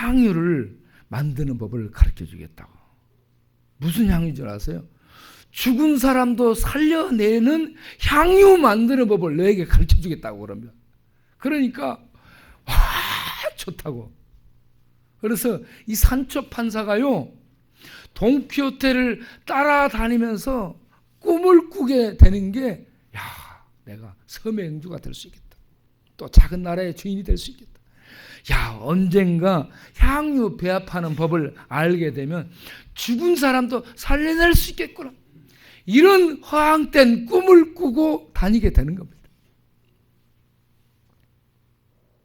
향유를 만드는 법을 가르쳐 주겠다고. 무슨 향유인 줄 아세요? 죽은 사람도 살려내는 향유 만드는 법을 너에게 가르쳐 주겠다고 그러면. 그러니까 와 좋다고. 그래서 이 산초 판사가요 돈키호테를 따라다니면서 꿈을 꾸게 되는 게 내가 섬의 영주가 될 수 있겠다. 또 작은 나라의 주인이 될 수 있겠다. 언젠가 향유 배합하는 법을 알게 되면 죽은 사람도 살려낼 수 있겠구나. 이런 허황된 꿈을 꾸고 다니게 되는 겁니다.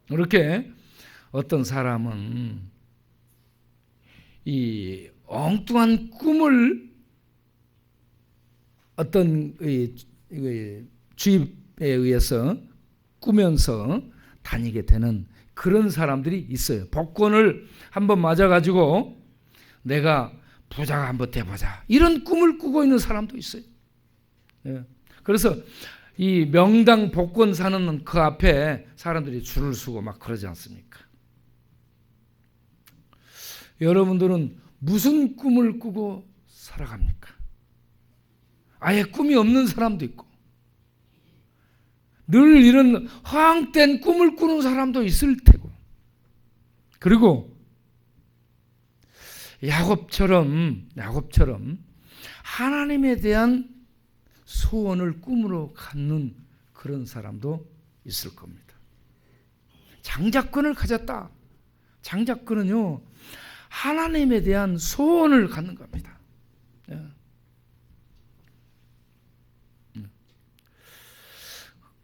이렇게 어떤 사람은 이 엉뚱한 꿈을 어떤 주입에 의해서 꾸면서 다니게 되는 그런 사람들이 있어요. 복권을 한번 맞아가지고 내가 부자가 한번 돼보자 이런 꿈을 꾸고 있는 사람도 있어요. 그래서 이 명당 복권 사는 그 앞에 사람들이 줄을 서고 막 그러지 않습니까? 여러분들은 무슨 꿈을 꾸고 살아갑니까? 아예 꿈이 없는 사람도 있고 늘 이런 허황된 꿈을 꾸는 사람도 있을 테고, 그리고 야곱처럼 하나님에 대한 소원을 꿈으로 갖는 그런 사람도 있을 겁니다. 장자권을 가졌다. 장자권은요 하나님에 대한 소원을 갖는 겁니다.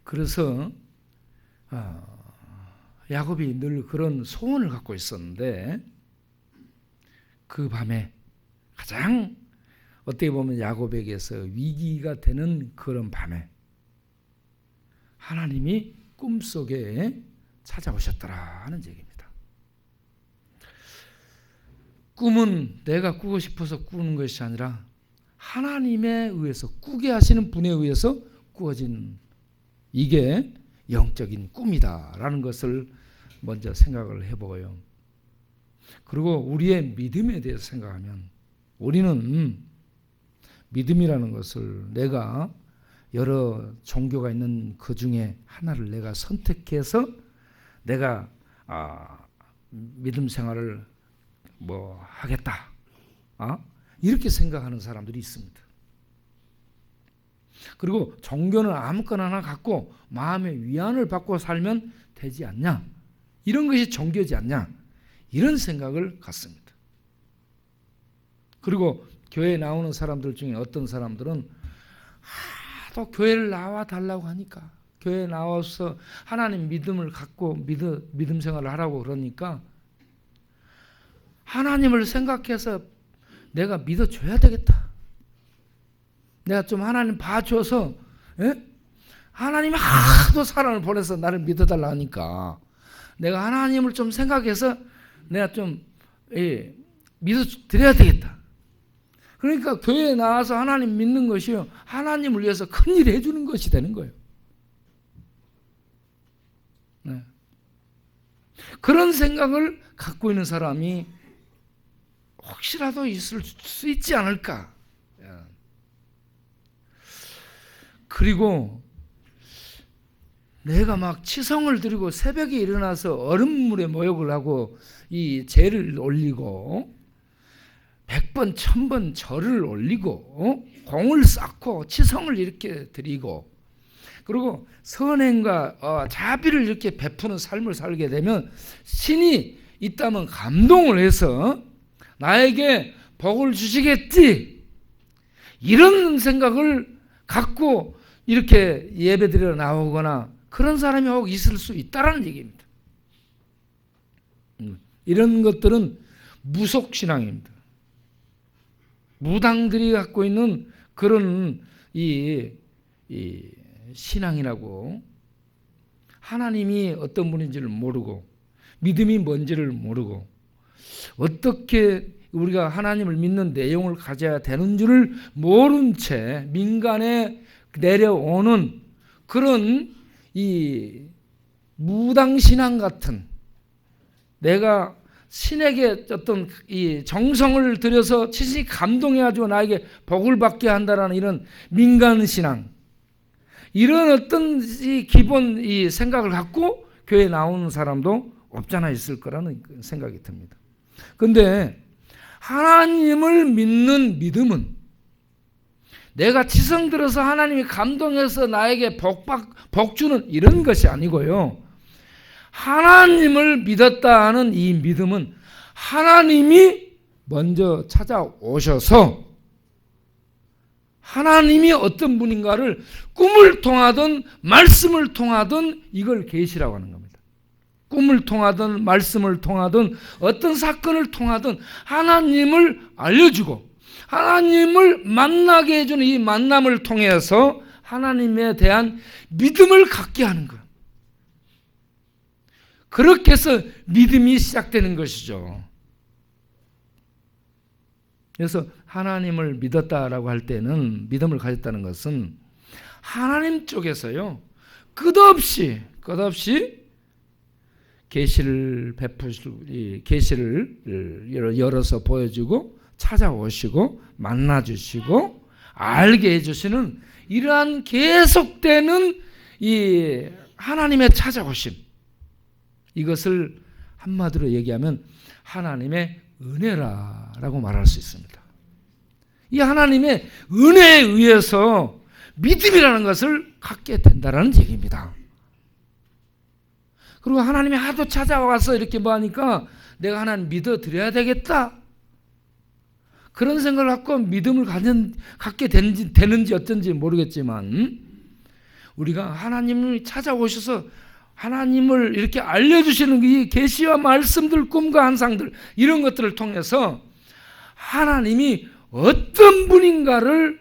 그래서 야곱이 늘 그런 소원을 갖고 있었는데 그 밤에 가장 어떻게 보면 야곱에게서 위기가 되는 그런 밤에 하나님이 꿈속에 찾아오셨더라 하는 얘기입니다. 꿈은 내가 꾸고 싶어서 꾸는 것이 아니라 하나님에 의해서 꾸게 하시는 분에 의해서 꾸어진 이게 영적인 꿈이다라는 것을 먼저 생각을 해보고요. 그리고 우리의 믿음에 대해서 생각하면 우리는 믿음이라는 것을 내가 여러 종교가 있는 그 중에 하나를 내가 선택해서 내가 믿음 생활을 하겠다 이렇게 생각하는 사람들이 있습니다. 그리고 종교는 아무거나 하나 갖고 마음의 위안을 받고 살면 되지 않냐, 이런 것이 종교지 않냐, 이런 생각을 갖습니다. 그리고 교회에 나오는 사람들 중에 어떤 사람들은 또 교회를 나와 달라고 하니까, 교회에 나와서 하나님 믿음을 갖고 믿음 생활을 하라고 그러니까 하나님을 생각해서 내가 믿어줘야 되겠다. 내가 좀 하나님 봐줘서 하나님이 하도 사람을 보내서 나를 믿어달라 하니까 내가 하나님을 좀 생각해서 내가 좀 믿어드려야 되겠다. 그러니까 교회에 나와서 하나님 믿는 것이요 하나님을 위해서 큰일 해주는 것이 되는 거예요. 네. 그런 생각을 갖고 있는 사람이 혹시라도 있을 수 있지 않을까. 그리고 내가 막 치성을 드리고 새벽에 일어나서 얼음물에 모욕을 하고 이 제를 올리고 100번 1000번 절을 올리고 공을 쌓고 치성을 이렇게 드리고 그리고 선행과 자비를 이렇게 베푸는 삶을 살게 되면 신이 있다면 감동을 해서 나에게 복을 주시겠지, 이런 생각을 갖고 이렇게 예배드리러 나오거나 그런 사람이 혹 있을 수 있다라는 얘기입니다. 이런 것들은 무속신앙입니다. 무당들이 갖고 있는 그런 이 신앙이라고, 하나님이 어떤 분인지를 모르고 믿음이 뭔지를 모르고 어떻게 우리가 하나님을 믿는 내용을 가져야 되는 줄을 모른 채 민간에 내려오는 그런 이 무당신앙 같은, 내가 신에게 어떤 이 정성을 들여서 친히 감동해가지고 나에게 복을 받게 한다라는 이런 민간 신앙, 이런 어떤 이 기본 이 생각을 갖고 교회에 나오는 사람도 없잖아 있을 거라는 생각이 듭니다. 그런데 하나님을 믿는 믿음은 내가 지성 들어서 하나님이 감동해서 나에게 복 주는 이런 것이 아니고요. 하나님을 믿었다 하는 이 믿음은 하나님이 먼저 찾아오셔서 하나님이 어떤 분인가를 꿈을 통하든 말씀을 통하든 이걸 계시라고 하는 겁니다. 꿈을 통하든 말씀을 통하든 어떤 사건을 통하든 하나님을 알려주고 하나님을 만나게 해주는 이 만남을 통해서 하나님에 대한 믿음을 갖게 하는 거예요. 그렇게 해서 믿음이 시작되는 것이죠. 그래서 하나님을 믿었다라고 할 때는, 믿음을 가졌다는 것은 하나님 쪽에서요 끝없이 계시를 계시를 열어서 보여주고 찾아오시고 만나주시고 알게 해주시는 이러한 계속되는 이 하나님의 찾아오심, 이것을 한마디로 얘기하면 하나님의 은혜라고 말할 수 있습니다. 이 하나님의 은혜에 의해서 믿음이라는 것을 갖게 된다는 얘기입니다. 그리고 하나님이 하도 찾아와서 이렇게 뭐 하니까 내가 하나님 믿어드려야 되겠다, 그런 생각을 갖고 믿음을 갖게 되는지 어쩐지 모르겠지만, 우리가 하나님을 찾아오셔서 하나님을 이렇게 알려주시는 이 계시와 말씀들, 꿈과 환상들, 이런 것들을 통해서 하나님이 어떤 분인가를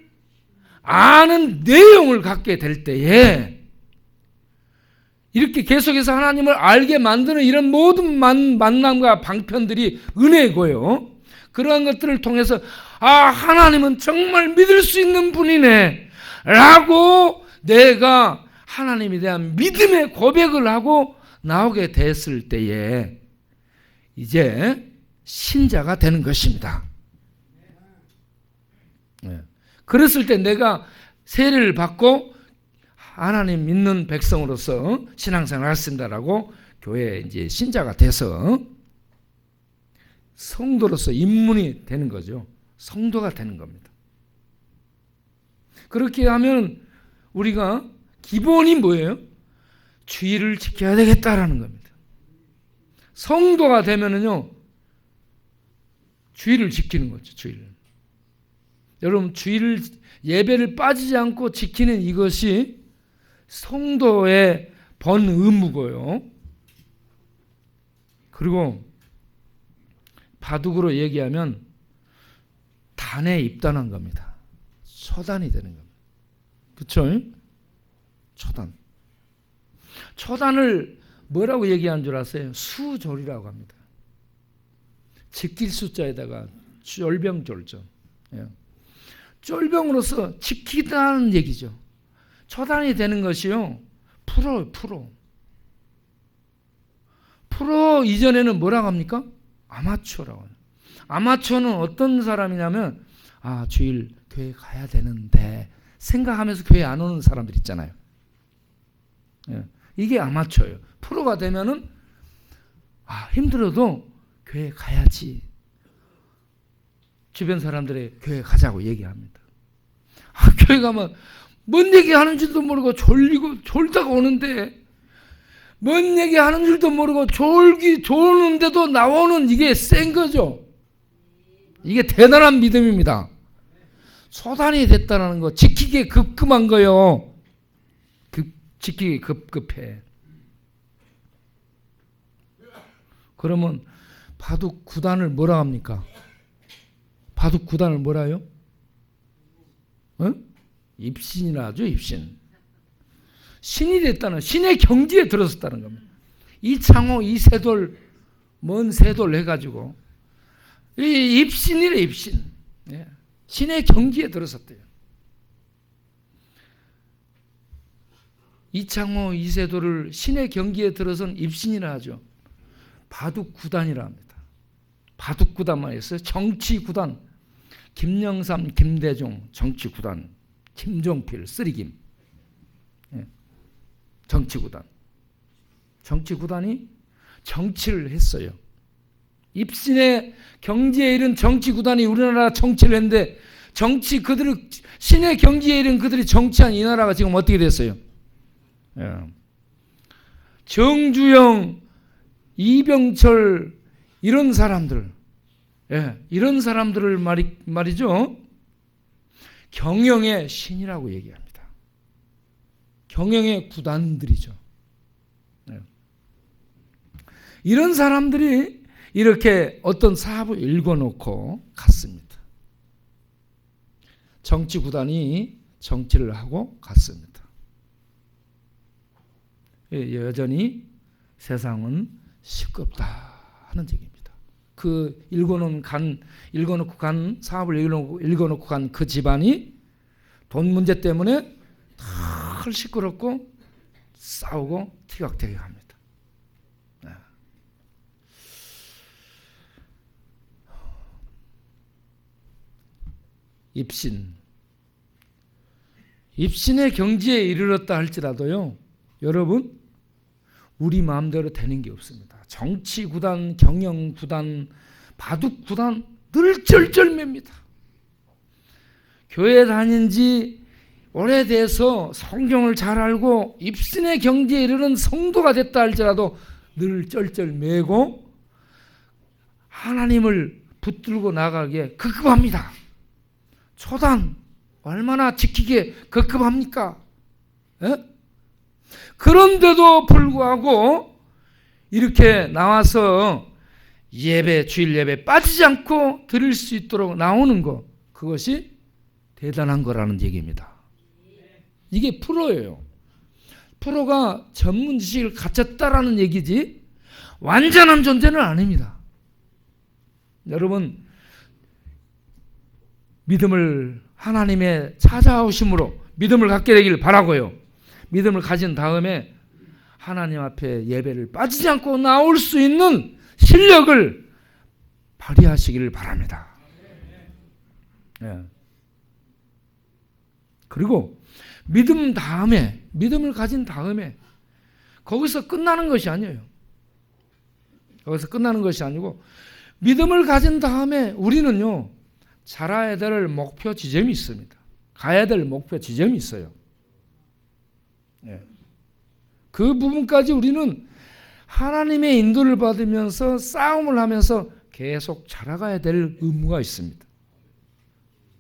아는 내용을 갖게 될 때에, 이렇게 계속해서 하나님을 알게 만드는 이런 모든 만남과 방편들이 은혜고요, 그러한 것들을 통해서 하나님은 정말 믿을 수 있는 분이네 라고 내가 하나님에 대한 믿음의 고백을 하고 나오게 됐을 때에 이제 신자가 되는 것입니다. 그랬을 때 내가 세례를 받고 하나님 믿는 백성으로서 신앙생활을 했습니다라고 교회에 이제 신자가 돼서 성도로서 입문이 되는 거죠. 성도가 되는 겁니다. 그렇게 하면 우리가 기본이 뭐예요? 주의를 지켜야 되겠다라는 겁니다. 성도가 되면은요, 주의를 지키는 거죠. 주의를. 여러분, 주의를, 예배를 빠지지 않고 지키는 이것이 성도의 본 의무고요. 그리고 바둑으로 얘기하면 단에 입단한 겁니다. 초단이 되는 겁니다. 그렇죠? 초단을 뭐라고 얘기하는 줄 아세요? 수졸이라고 합니다. 지킬 숫자에다가 쫄병졸전. 쫄병으로서 지키다는 얘기죠. 초단이 되는 것이요, 프로 이전에는 뭐라고 합니까? 아마추어라고 해요. 아마추어는 어떤 사람이냐면 주일 교회 가야 되는데 생각하면서 교회 안 오는 사람들 있잖아요. 이게 아마추어예요. 프로가 되면은 힘들어도 교회 가야지. 주변 사람들의 교회 가자고 얘기합니다. 교회 가면 뭔 얘기하는지도 모르고 졸다가 오는데, 뭔 얘기하는 줄도 모르고 졸는데도 나오는, 이게 센 거죠. 이게 대단한 믿음입니다. 소단이 됐다는 거, 지키기에 급급한 거요. 지키기에 급급해. 그러면 바둑 9단을 뭐라 합니까? 바둑 9단을 뭐라 해요? 입신이라 하죠, 입신. 신이 됐다는, 신의 경지에 들어섰다는 겁니다. 이창호, 이세돌, 뭔 세돌 해가지고 이 입신이래, 입신. 신의 경지에 들어섰대요. 이창호, 이세돌을 신의 경지에 들어선 입신이라 하죠. 바둑 9단이라 합니다. 바둑구단만 있어요. 정치구단, 김영삼, 김대중, 정치구단, 김종필, 쓰리김. 정치구단. 정치구단이 정치를 했어요. 입신의 경지에 이른 정치구단이 우리나라 정치를 했는데, 신의 경지에 이른 그들이 정치한 이 나라가 지금 어떻게 됐어요? 정주영, 이병철, 이런 사람들, 이런 사람들을 말이죠. 경영의 신이라고 얘기합니다. 경영의 구단들이죠. 이런 사람들이 이렇게 어떤 사업을 읽어놓고 갔습니다. 정치구단이 정치를 하고 갔습니다. 여전히 세상은 시끄럽다 하는 얘기입니다. 그 읽어놓고 간 사업을 읽어놓고 간 그 집안이 돈 문제 때문에 늘 시끄럽고 싸우고 티격태격합니다. 입신의 경지에 이르렀다 할지라도요, 여러분, 우리 마음대로 되는 게 없습니다. 정치구단, 경영구단, 바둑구단 늘 쩔쩔맵니다. 교회 다닌 지 오래돼서 성경을 잘 알고 입신의 경지에 이르는 성도가 됐다 할지라도 늘 쩔쩔매고 하나님을 붙들고 나가기에 급급합니다. 초단 얼마나 지키기에 급급합니까? 그런데도 불구하고 이렇게 나와서 주일 예배 빠지지 않고 드릴 수 있도록 나오는 것, 그것이 대단한 거라는 얘기입니다. 이게 프로예요. 프로가 전문 지식을 갖췄다라는 얘기지 완전한 존재는 아닙니다. 여러분, 믿음을 하나님의 찾아오심으로 믿음을 갖게 되길 바라고요. 믿음을 가진 다음에 하나님 앞에 예배를 빠지지 않고 나올 수 있는 실력을 발휘하시기를 바랍니다. 그리고 믿음을 가진 다음에 거기서 끝나는 것이 아니에요. 거기서 끝나는 것이 아니고 믿음을 가진 다음에 우리는요, 살아야 될 목표 지점이 있습니다. 가야 될 목표 지점이 있어요. 그 부분까지 우리는 하나님의 인도를 받으면서 싸움을 하면서 계속 자라가야 될 의무가 있습니다.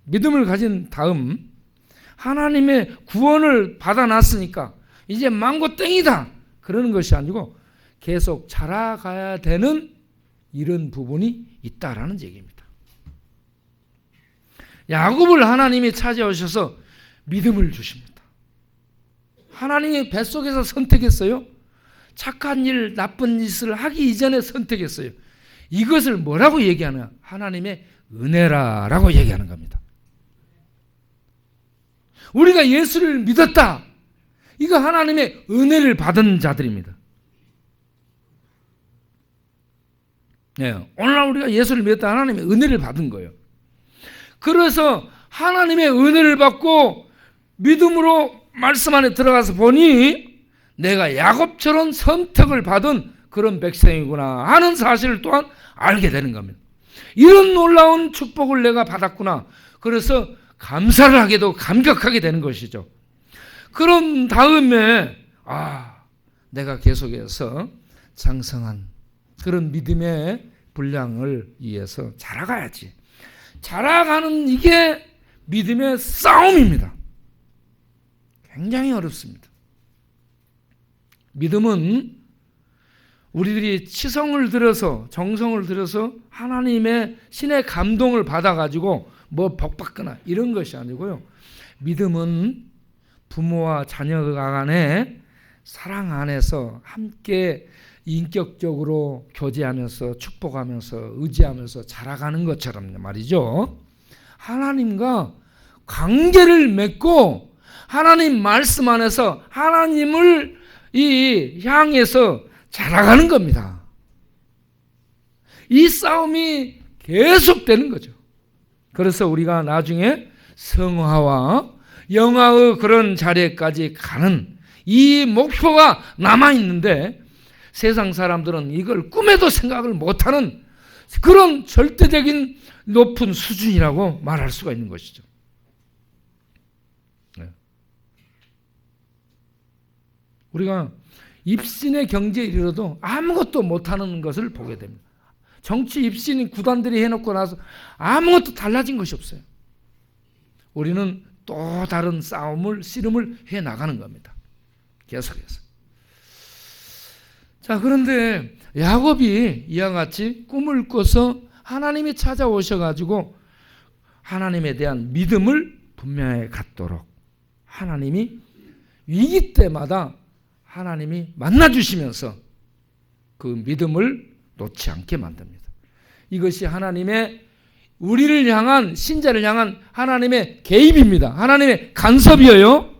믿음을 가진 다음 하나님의 구원을 받아놨으니까 이제 망고 땡이다 그러는 것이 아니고 계속 자라가야 되는 이런 부분이 있다라는 얘기입니다. 야곱을 하나님이 찾아오셔서 믿음을 주십니다. 하나님이 뱃속에서 선택했어요. 착한 일, 나쁜 짓을 하기 이전에 선택했어요. 이것을 뭐라고 얘기하냐? 하나님의 은혜라고 얘기하는 겁니다. 우리가 예수를 믿었다. 이거 하나님의 은혜를 받은 자들입니다. 오늘날 우리가 예수를 믿었다. 하나님의 은혜를 받은 거예요. 그래서 하나님의 은혜를 받고 믿음으로 말씀 안에 들어가서 보니 내가 야곱처럼 선택을 받은 그런 백성이구나 하는 사실을 또한 알게 되는 겁니다. 이런 놀라운 축복을 내가 받았구나. 그래서 감사를 하게도 감격하게 되는 것이죠. 그런 다음에 내가 계속해서 장성한 그런 믿음의 분량을 위해서 자라가야지. 자라가는 이게 믿음의 싸움입니다. 굉장히 어렵습니다. 믿음은 우리들이 치성을 들여서 정성을 들여서 하나님의 신의 감동을 받아가지고 뭐 복받거나 이런 것이 아니고요. 믿음은 부모와 자녀가 간의 사랑 안에서 함께 인격적으로 교제하면서 축복하면서 의지하면서 자라가는 것처럼 말이죠. 하나님과 관계를 맺고 하나님 말씀 안에서 하나님을 향해서 자라가는 겁니다. 이 싸움이 계속되는 거죠. 그래서 우리가 나중에 성화와 영화의 그런 자리에까지 가는 이 목표가 남아있는데 세상 사람들은 이걸 꿈에도 생각을 못하는 그런 절대적인 높은 수준이라고 말할 수가 있는 것이죠. 우리가 입신의 경지에 이르러도 아무것도 못하는 것을 보게 됩니다. 정치 입신 구단들이 해놓고 나서 아무것도 달라진 것이 없어요. 우리는 또 다른 싸움을 씨름을 해나가는 겁니다. 계속해서. 자, 그런데 야곱이 이와 같이 꿈을 꿔서 하나님이 찾아오셔가지고 하나님에 대한 믿음을 분명히 갖도록 하나님이 위기 때마다 하나님이 만나주시면서 그 믿음을 놓지 않게 만듭니다. 이것이 하나님의 우리를 향한 신자를 향한 하나님의 개입입니다. 하나님의 간섭이에요.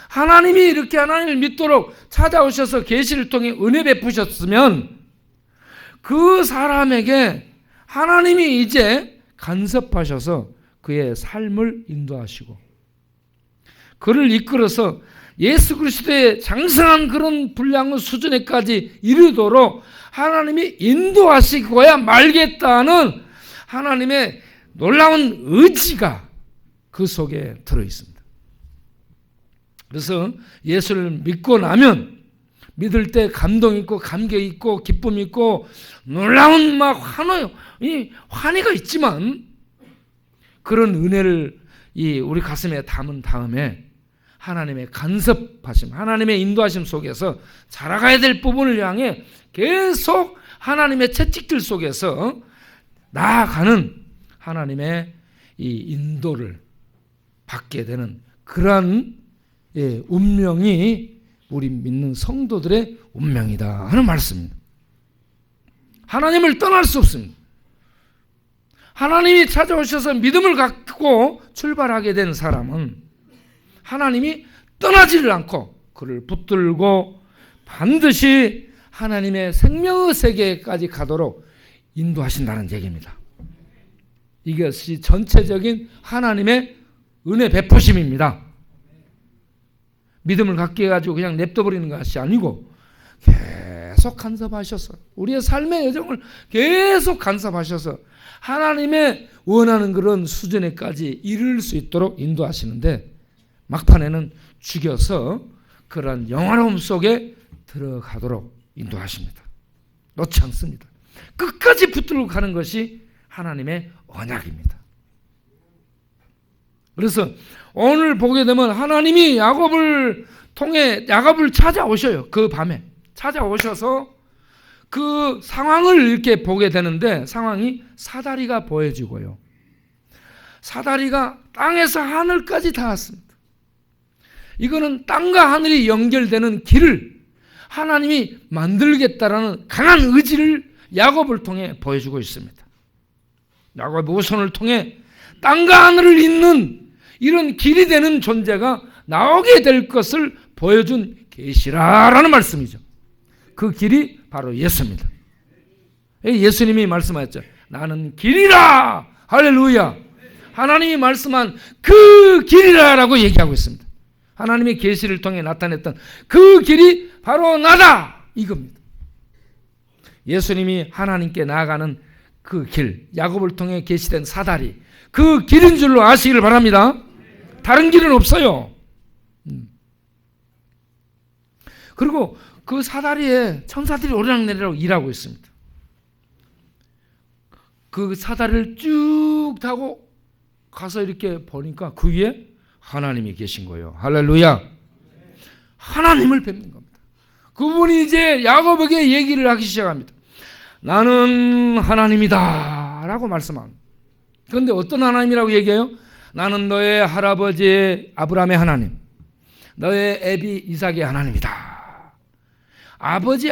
하나님이 이렇게 하나님을 믿도록 찾아오셔서 계시를 통해 은혜 베푸셨으면 그 사람에게 하나님이 이제 간섭하셔서 그의 삶을 인도하시고 그를 이끌어서 예수 그리스도의 장성한 그런 분량의 수준에까지 이르도록 하나님이 인도하시고야 말겠다는 하나님의 놀라운 의지가 그 속에 들어있습니다. 그래서 예수를 믿고 나면 믿을 때 감동 있고 감격 있고 기쁨 있고 놀라운 막 환희가 있지만 그런 은혜를 우리 가슴에 담은 다음에 하나님의 간섭하심, 하나님의 인도하심 속에서 자라가야 될 부분을 향해 계속 하나님의 채찍질 속에서 나아가는 하나님의 이 인도를 받게 되는 그러한 운명이 우리 믿는 성도들의 운명이다 하는 말씀입니다. 하나님을 떠날 수 없습니다. 하나님이 찾아오셔서 믿음을 갖고 출발하게 된 사람은 하나님이 떠나지를 않고 그를 붙들고 반드시 하나님의 생명의 세계까지 가도록 인도하신다는 얘기입니다. 이것이 전체적인 하나님의 은혜 베푸심입니다. 믿음을 갖게 해가지고 그냥 냅둬버리는 것이 아니고 계속 간섭하셔서 우리의 삶의 여정을 계속 간섭하셔서 하나님의 원하는 그런 수준에까지 이를 수 있도록 인도하시는데 막판에는 죽여서 그런 영화로움 속에 들어가도록 인도하십니다. 놓지 않습니다. 끝까지 붙들고 가는 것이 하나님의 언약입니다. 그래서 오늘 보게 되면 하나님이 야곱을 통해 야곱을 찾아오셔요. 그 밤에 찾아오셔서 그 상황을 이렇게 보게 되는데 상황이 사다리가 보여지고요. 사다리가 땅에서 하늘까지 닿았습니다. 이거는 땅과 하늘이 연결되는 길을 하나님이 만들겠다라는 강한 의지를 야곱을 통해 보여주고 있습니다. 야곱의 후손을 통해 땅과 하늘을 잇는 이런 길이 되는 존재가 나오게 될 것을 보여준 계시라라는 말씀이죠. 그 길이 바로 예수입니다. 예수님이 말씀하셨죠. 나는 길이라. 할렐루야. 하나님이 말씀한 그 길이라라고 얘기하고 있습니다. 하나님의 계시를 통해 나타냈던 그 길이 바로 나다 이겁니다. 예수님이 하나님께 나아가는 그 길, 야곱을 통해 계시된 사다리, 그 길인 줄로 아시기를 바랍니다. 다른 길은 없어요. 그리고 그 사다리에 천사들이 오르락내리락 일하고 있습니다. 그 사다리를 쭉 타고 가서 이렇게 보니까 그 위에 하나님이 계신 거예요. 할렐루야. 하나님을 뵙는 겁니다. 그분이 이제 야곱에게 얘기를 하기 시작합니다. 나는 하나님이다 라고 말씀합니다. 그런데 어떤 하나님이라고 얘기해요? 나는 너의 할아버지 아브라함의 하나님, 너의 애비 이삭의 하나님이다. 아버지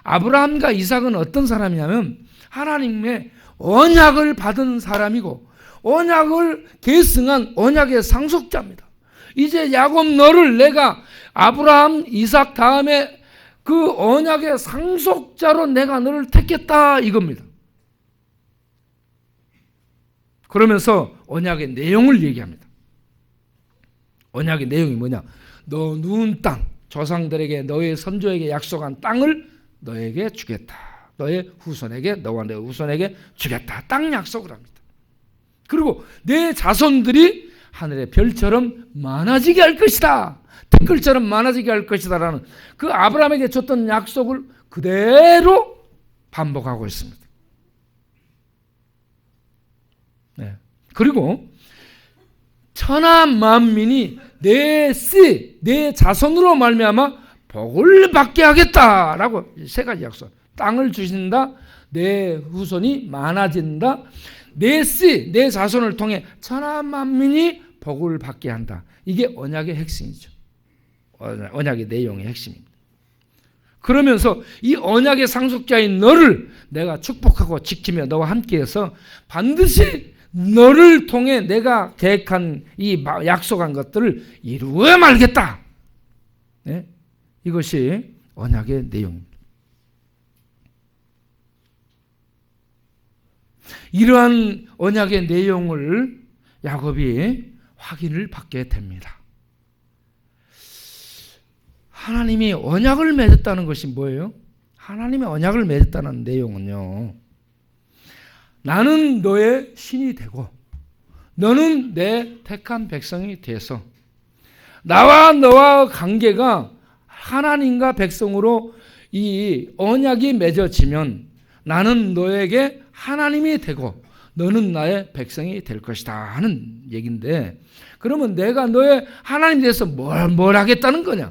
아브라함과 이삭은 어떤 사람이냐면 하나님의 언약을 받은 사람이고 언약을 계승한 언약의 상속자입니다. 이제 야곱 너를 내가 아브라함 이삭 다음에 그 언약의 상속자로 내가 너를 택했다 이겁니다. 그러면서 언약의 내용을 얘기합니다. 언약의 내용이 뭐냐? 너 누운 땅, 조상들에게 너의 선조에게 약속한 땅을 너에게 주겠다. 너의 후손에게, 너와 내 후손에게 주겠다. 땅 약속을 합니다. 그리고 내 자손들이 하늘의 별처럼 많아지게 할 것이다. 댓글처럼 많아지게 할 것이다 라는 그 아브라함에게 줬던 약속을 그대로 반복하고 있습니다. 네. 그리고 천하 만민이 내 자손으로 말미암아 복을 받게 하겠다라고 세 가지 약속. 땅을 주신다. 내 후손이 많아진다. 내 자손을 통해 천하 만민이 복을 받게 한다. 이게 언약의 핵심이죠. 언약의 내용의 핵심입니다. 그러면서 이 언약의 상속자인 너를 내가 축복하고 지키며 너와 함께해서 반드시 너를 통해 내가 계획한 이 약속한 것들을 이루어 말겠다. 네? 이것이 언약의 내용입니다. 이러한 언약의 내용을 야곱이 확인을 받게 됩니다. 하나님이 언약을 맺었다는 것이 뭐예요? 하나님이 언약을 맺었다는 내용은요, 나는 너의 신이 되고 너는 내 택한 백성이 돼서 나와 너와 관계가 하나님과 백성으로 이 언약이 맺어지면 나는 너에게 하나님이 되고 너는 나의 백성이 될 것이다 하는 얘기인데, 그러면 내가 너의 하나님이 돼서 뭘 하겠다는 거냐?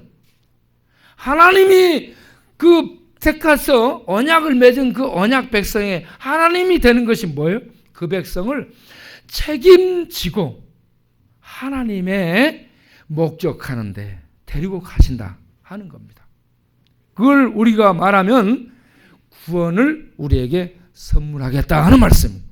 하나님이 그 택해서 언약을 맺은 그 언약 백성의 하나님이 되는 것이 뭐예요? 그 백성을 책임지고 하나님의 목적하는데 데리고 가신다 하는 겁니다. 그걸 우리가 말하면 구원을 우리에게 선물하겠다 하는 말씀입니다.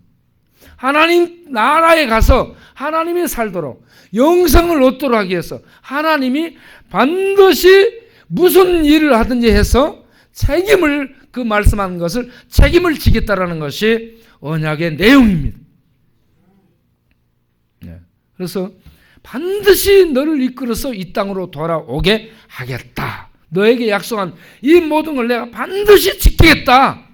하나님 나라에 가서 하나님이 살도록 영생을 얻도록 하기 위해서 하나님이 반드시 무슨 일을 하든지 해서 책임을, 그 말씀하는 것을 책임을 지겠다라는 것이 언약의 내용입니다. 네. 그래서 반드시 너를 이끌어서 이 땅으로 돌아오게 하겠다. 너에게 약속한 이 모든 걸 내가 반드시 지키겠다.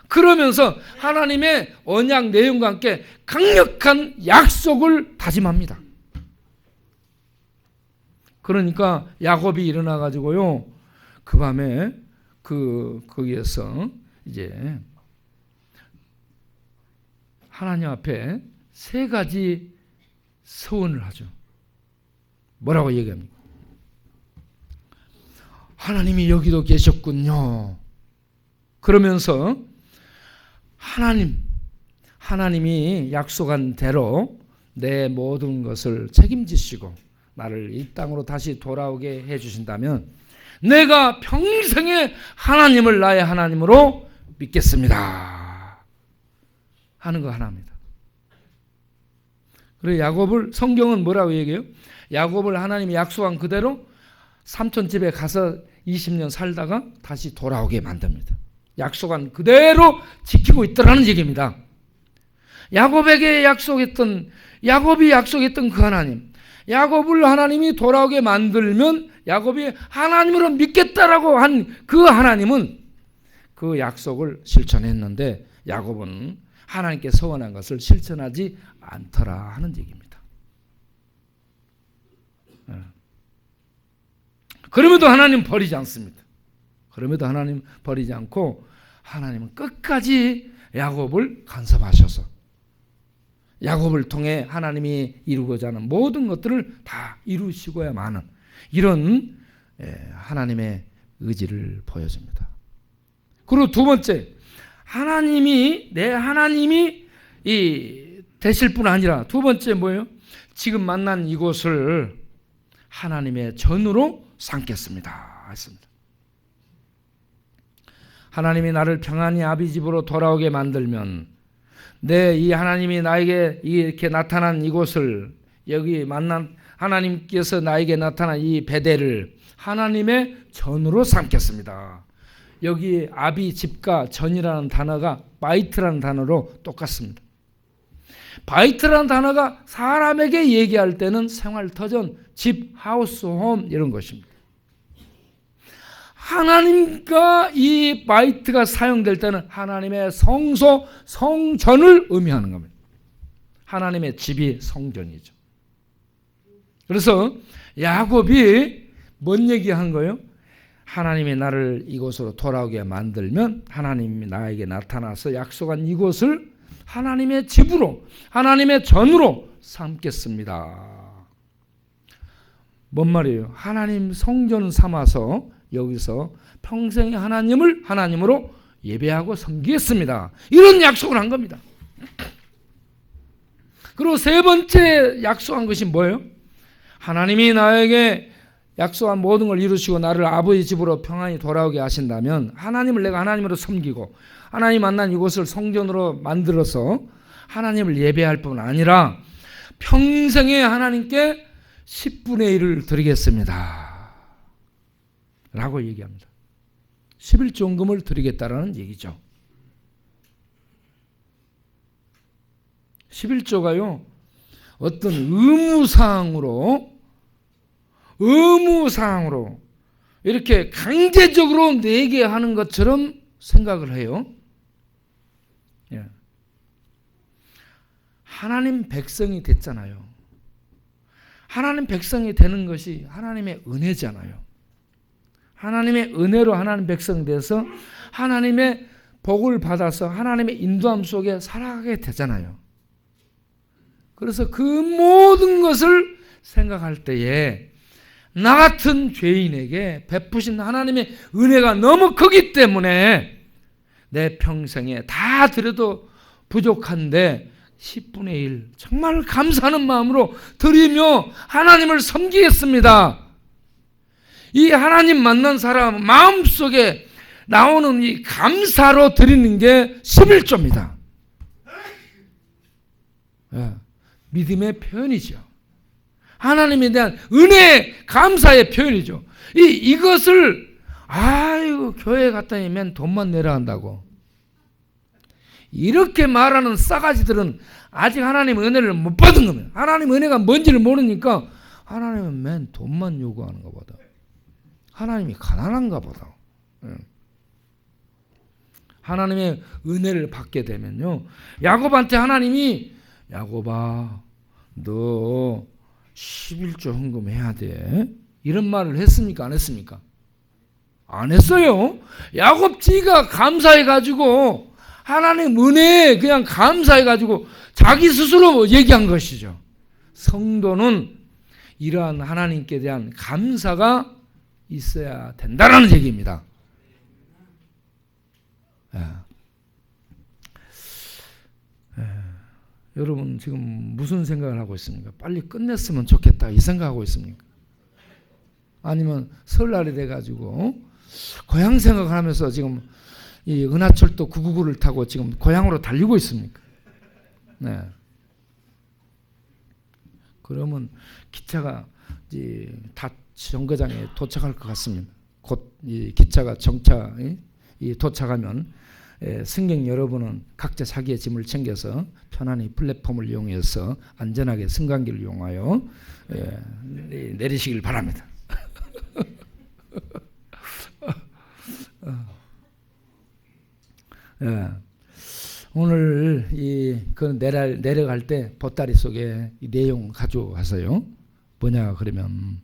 그러면서 하나님의 언약 내용과 함께 강력한 약속을 다짐합니다. 그러니까 야곱이 일어나 가지고요, 그 밤에 거기에서 이제 하나님 앞에 세 가지 서원을 하죠. 뭐라고 얘기합니까? 하나님이 여기도 계셨군요. 그러면서 하나님이 약속한 대로 내 모든 것을 책임지시고 나를 이 땅으로 다시 돌아오게 해주신다면 내가 평생에 하나님을 나의 하나님으로 믿겠습니다 하는 거 하나입니다. 그리고 야곱을, 성경은 뭐라고 얘기해요? 야곱을 하나님이 약속한 그대로 삼촌 집에 가서 20년 살다가 다시 돌아오게 만듭니다. 약속한 그대로 지키고 있더라는 얘기입니다. 야곱이 약속했던 그 하나님, 야곱을 하나님이 돌아오게 만들면 야곱이 하나님으로 믿겠다라고 한 그 하나님은 그 약속을 실천했는데 야곱은 하나님께 서원한 것을 실천하지 않더라 하는 얘기입니다. 그럼에도 하나님 버리지 않습니다. 그럼에도 하나님 버리지 않고 하나님은 끝까지 야곱을 간섭하셔서 야곱을 통해 하나님이 이루고자 하는 모든 것들을 다 이루시고야만 하는 이런 하나님의 의지를 보여줍니다. 그리고 두 번째, 내 하나님이 되실 뿐 아니라 두 번째 뭐예요? 지금 만난 이곳을 하나님의 전으로 삼겠습니다 했습니다. 하나님이 나를 평안히 아비 집으로 돌아오게 만들면 이 하나님이 나에게 이렇게 나타난 이곳을, 여기 만난 하나님께서 나에게 나타난 이 베델을 하나님의 전으로 삼겠습니다. 여기 아비 집과 전이라는 단어가 바이트라는 단어로 똑같습니다. 바이트라는 단어가 사람에게 얘기할 때는 생활터전, 집, 하우스, 홈 이런 것입니다. 하나님과 이 바이트가 사용될 때는 하나님의 성소, 성전을 의미하는 겁니다. 하나님의 집이 성전이죠. 그래서 야곱이 뭔 얘기한 거예요? 하나님이 나를 이곳으로 돌아오게 만들면 하나님이 나에게 나타나서 약속한 이곳을 하나님의 집으로, 하나님의 전으로 삼겠습니다. 뭔 말이에요? 하나님 성전 삼아서 여기서 평생 하나님을 하나님으로 예배하고 섬기겠습니다. 이런 약속을 한 겁니다. 그리고 세 번째 약속한 것이 뭐예요? 하나님이 나에게 약속한 모든 걸 이루시고 나를 아버지 집으로 평안히 돌아오게 하신다면 하나님을 내가 하나님으로 섬기고 하나님 만난 이곳을 성전으로 만들어서 하나님을 예배할 뿐 아니라 평생에 하나님께 10분의 1을 드리겠습니다 라고 얘기합니다. 11조금을 드리겠다라는 얘기죠. 11조가요 어떤 의무사항으로 이렇게 강제적으로 내게 하는 것처럼 생각을 해요. 예. 하나님 백성이 됐잖아요. 하나님 백성이 되는 것이 하나님의 은혜잖아요. 하나님의 은혜로 하나님 백성 돼서 하나님의 복을 받아서 하나님의 인도함 속에 살아가게 되잖아요. 그래서 그 모든 것을 생각할 때에 나 같은 죄인에게 베푸신 하나님의 은혜가 너무 크기 때문에 내 평생에 다 드려도 부족한데 10분의 1 정말 감사하는 마음으로 드리며 하나님을 섬기겠습니다. 이 하나님 만난 사람 마음속에 나오는 이 감사로 드리는 게 11조입니다. 믿음의 표현이죠. 하나님에 대한 은혜, 감사의 표현이죠. 이것을 아이고 교회 갔더니 맨 돈만 내라 한다고 이렇게 말하는 싸가지들은 아직 하나님 은혜를 못 받은 겁니다. 하나님 은혜가 뭔지를 모르니까 하나님은 맨 돈만 요구하는가 보다. 하나님이 가난한가 보다. 하나님의 은혜를 받게 되면요, 야곱한테 하나님이 야곱아 너 11조 헌금해야 돼 이런 말을 했습니까? 안 했습니까? 안 했어요. 야곱지가 감사해가지고 하나님 은혜에 그냥 감사해가지고 자기 스스로 얘기한 것이죠. 성도는 이러한 하나님께 대한 감사가 있어야 된다는 얘기입니다. 여러분 지금 무슨 생각을 하고 있습니까? 빨리 끝냈으면 좋겠다 이 생각하고 있습니까? 아니면 설날이 돼가지고 고향 생각을 하면서 지금 이 은하철도 999를 타고 지금 고향으로 달리고 있습니까? 네. 그러면 기차가 이제 다 정거장에 도착할 것 같습니다. 곧 이 기차가 도착하면 승객 여러분은 각자 자기의 짐을 챙겨서 편안히 플랫폼을 이용해서 안전하게 승강기를 이용하여 내리시길 바랍니다. 오늘 내려갈 때 보따리 속에 이 내용 가져와서요. 뭐냐 그러면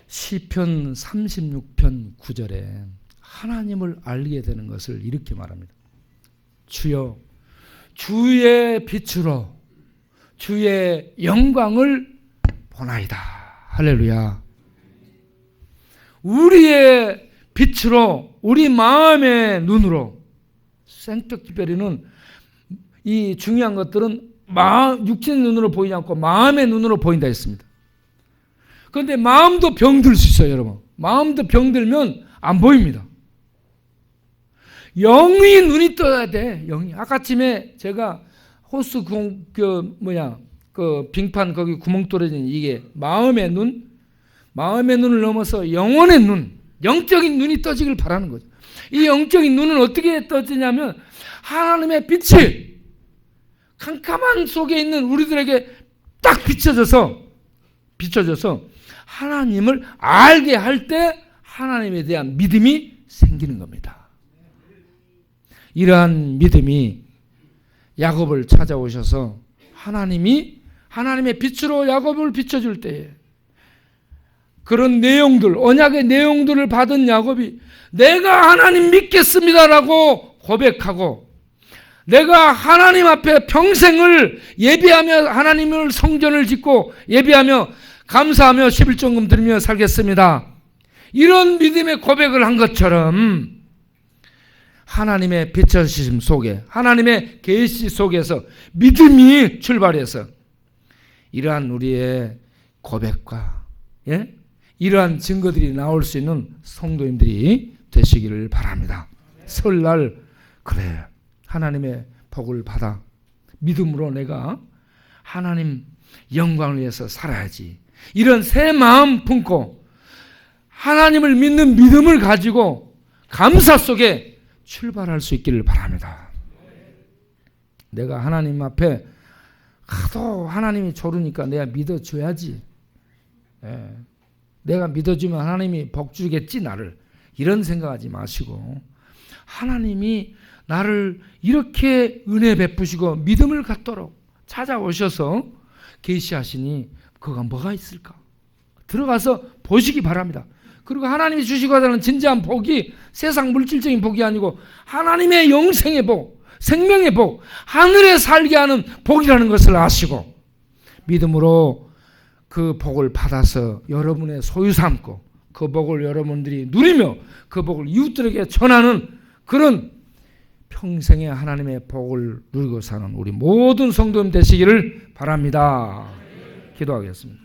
시편 36편 9절에 하나님을 알게 되는 것을 이렇게 말합니다. 주여 주의 빛으로 주의 영광을 보나이다. 할렐루야. 우리의 빛으로 우리 마음의 눈으로 생특별히는 이 중요한 것들은 육신의 눈으로 보이지 않고 마음의 눈으로 보인다 했습니다. 그런데 마음도 병들 수 있어요, 여러분. 마음도 병들면 안 보입니다. 영이 눈이 떠야 돼. 영이. 아까쯤에 제가 호수 빙판 거기 구멍 뚫어진 이게 마음의 눈을 넘어서 영혼의 눈, 영적인 눈이 떠지길 바라는 거죠. 이 영적인 눈은 어떻게 떠지냐면 하나님의 빛이 캄캄한 속에 있는 우리들에게 딱 비춰져서 하나님을 알게 할 때 하나님에 대한 믿음이 생기는 겁니다. 이러한 믿음이 야곱을 찾아오셔서 하나님의 빛으로 야곱을 비춰줄 때에 그런 내용들, 언약의 내용들을 받은 야곱이 내가 하나님 믿겠습니다라고 고백하고 내가 하나님 앞에 평생을 예비하며 하나님을 성전을 짓고 예비하며 감사하며 11조금 드리며 살겠습니다. 이런 믿음의 고백을 한 것처럼 하나님의 비춰주심 속에 하나님의 계시 속에서 믿음이 출발해서 이러한 우리의 고백과 이러한 증거들이 나올 수 있는 성도님들이 되시기를 바랍니다. 설날 그래 하나님의 복을 받아 믿음으로 내가 하나님 영광을 위해서 살아야지 이런 새 마음 품고 하나님을 믿는 믿음을 가지고 감사 속에 출발할 수 있기를 바랍니다. 내가 하나님 앞에 하도 하나님이 조르니까 내가 믿어줘야지. 내가 믿어주면 하나님이 복 주겠지 나를. 이런 생각하지 마시고 하나님이 나를 이렇게 은혜 베푸시고 믿음을 갖도록 찾아오셔서 계시하시니 그가 뭐가 있을까? 들어가서 보시기 바랍니다. 그리고 하나님이 주시고자 하는 진지한 복이 세상 물질적인 복이 아니고 하나님의 영생의 복, 생명의 복, 하늘에 살게 하는 복이라는 것을 아시고 믿음으로 그 복을 받아서 여러분의 소유 삼고 그 복을 여러분들이 누리며 그 복을 이웃들에게 전하는 그런 평생의 하나님의 복을 누리고 사는 우리 모든 성도님 되시기를 바랍니다. 기도하겠습니다.